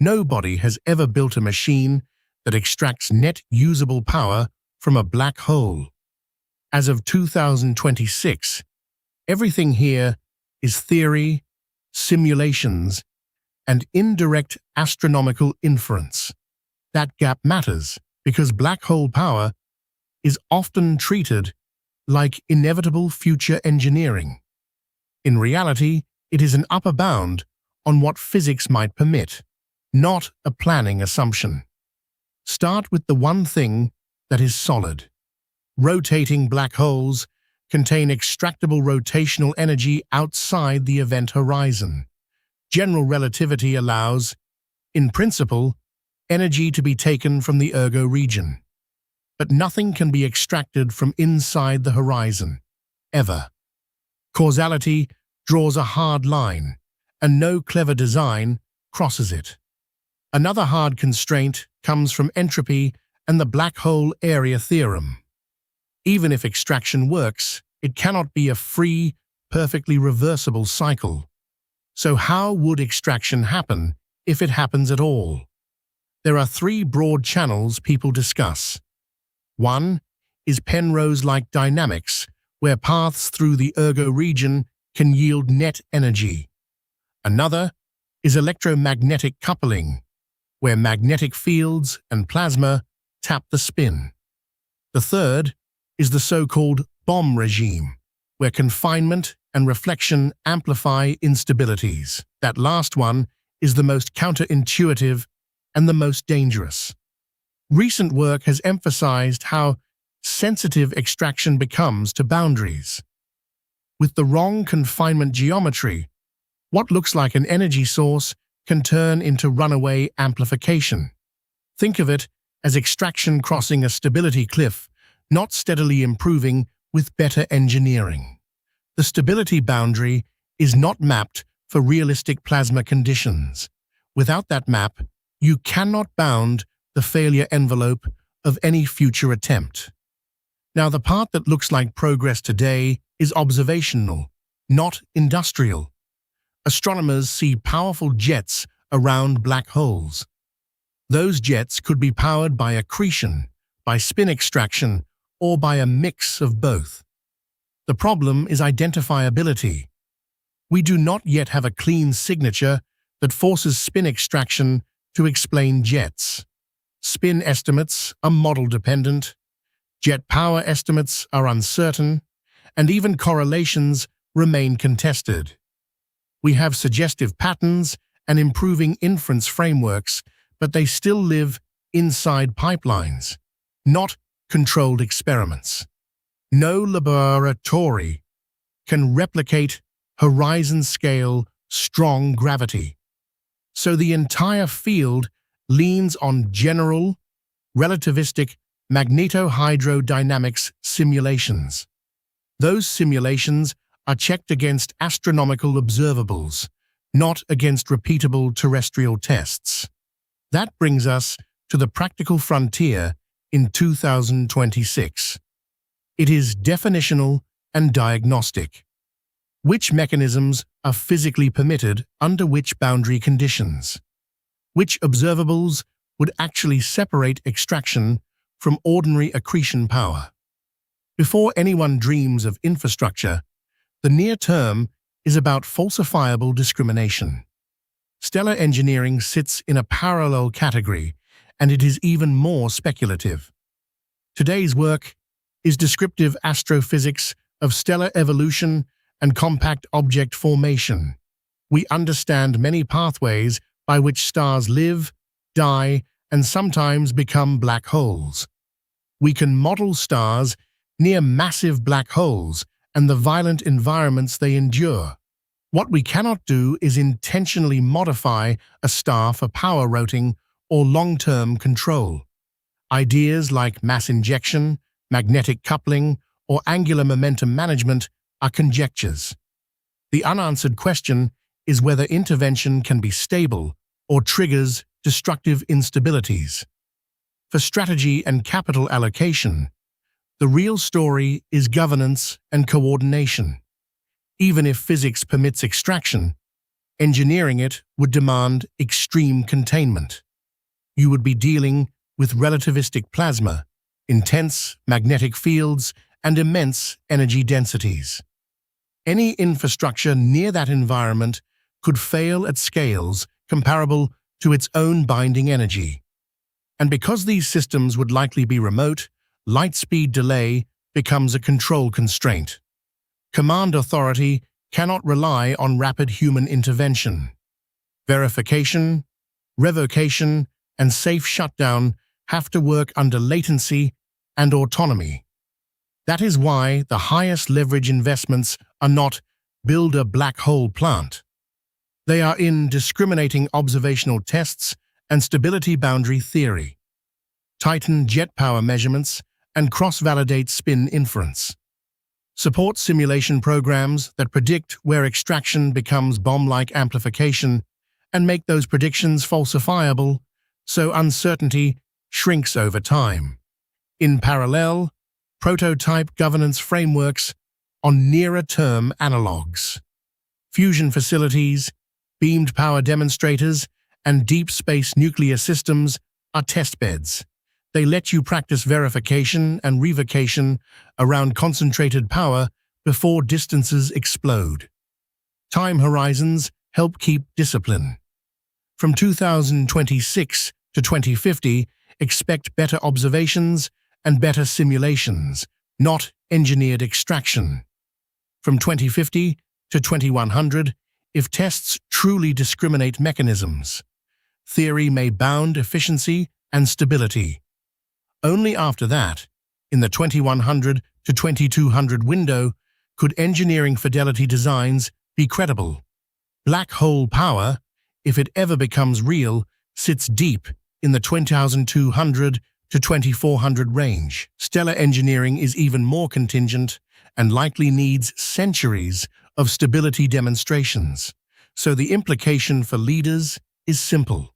Nobody has ever built a machine that extracts net usable power from a black hole. As of 2026, everything here is theory, simulations, and indirect astronomical inference. That gap matters because black hole power is often treated like inevitable future engineering. In reality, it is an upper bound on what physics might permit, not a planning assumption. Start with the one thing that is solid. Rotating black holes contain extractable rotational energy outside the event horizon. General relativity allows, in principle, energy to be taken from the ergo region. But nothing can be extracted from inside the horizon, ever. Causality draws a hard line, and no clever design crosses it. Another hard constraint comes from entropy and the black hole area theorem. Even if extraction works, it cannot be a free, perfectly reversible cycle. So how would extraction happen if it happens at all? There are three broad channels people discuss. One is Penrose-like dynamics, where paths through the ergo region can yield net energy. Another is electromagnetic coupling, where magnetic fields and plasma tap the spin. The third is the so-called bomb regime, where confinement and reflection amplify instabilities. That last one is the most counterintuitive and the most dangerous. Recent work has emphasized how sensitive extraction becomes to boundaries. With the wrong confinement geometry, what looks like an energy source can turn into runaway amplification. Think of it as extraction crossing a stability cliff, not steadily improving with better engineering. The stability boundary is not mapped for realistic plasma conditions. Without that map, you cannot bound the failure envelope of any future attempt. Now, the part that looks like progress today is observational, not industrial. Astronomers see powerful jets around black holes. Those jets could be powered by accretion, by spin extraction, or by a mix of both. The problem is identifiability. We do not yet have a clean signature that forces spin extraction to explain jets. Spin estimates are model-dependent, jet power estimates are uncertain, and even correlations remain contested. We have suggestive patterns and improving inference frameworks, but they still live inside pipelines, not controlled experiments. No laboratory can replicate horizon-scale, strong gravity. So the entire field leans on general, relativistic magnetohydrodynamics simulations. Those simulations are checked against astronomical observables, not against repeatable terrestrial tests. That brings us to the practical frontier in 2026. It is definitional and diagnostic. Which mechanisms are physically permitted under which boundary conditions? Which observables would actually separate extraction from ordinary accretion power? Before anyone dreams of infrastructure, the near term is about falsifiable discrimination. Stellar engineering sits in a parallel category, and it is even more speculative. Today's work is descriptive astrophysics of stellar evolution and compact object formation. We understand many pathways by which stars live, die, and sometimes become black holes. We can model stars near massive black holes and the violent environments they endure. What we cannot do is intentionally modify a star for power routing or long-term control. Ideas like mass injection, magnetic coupling, or angular momentum management are conjectures. The unanswered question is whether intervention can be stable or triggers destructive instabilities. For strategy and capital allocation, the real story is governance and coordination. Even if physics permits extraction, Engineering it would demand extreme containment. You would be dealing with relativistic plasma, intense magnetic fields, and immense energy densities. Any infrastructure near that environment could fail at scales comparable to its own binding energy. And because these systems would likely be remote, light speed delay becomes a control constraint. Command authority cannot rely on rapid human intervention. Verification, revocation, and safe shutdown have to work under latency and autonomy. That is why the highest leverage investments are not build a black hole plant. They are in discriminating observational tests and stability boundary theory, tighten jet power measurements, and cross-validate spin inference. Support simulation programs that predict where extraction becomes bomb-like amplification and make those predictions falsifiable, so uncertainty shrinks over time. In parallel, prototype governance frameworks on nearer-term analogs. Fusion facilities, beamed power demonstrators, and deep space nuclear systems are testbeds. They let you practice verification and revocation around concentrated power before distances explode. Time horizons help keep discipline. From 2026 to 2050, expect better observations and better simulations, not engineered extraction. From 2050 to 2100, if tests truly discriminate mechanisms, theory may bound efficiency and stability. Only after that, in the 2100 to 2200 window, could engineering fidelity designs be credible. Black hole power, if it ever becomes real, sits deep in the 2200 to 2400 range. Stellar engineering is even more contingent and likely needs centuries of stability demonstrations. So the implication for leaders is simple.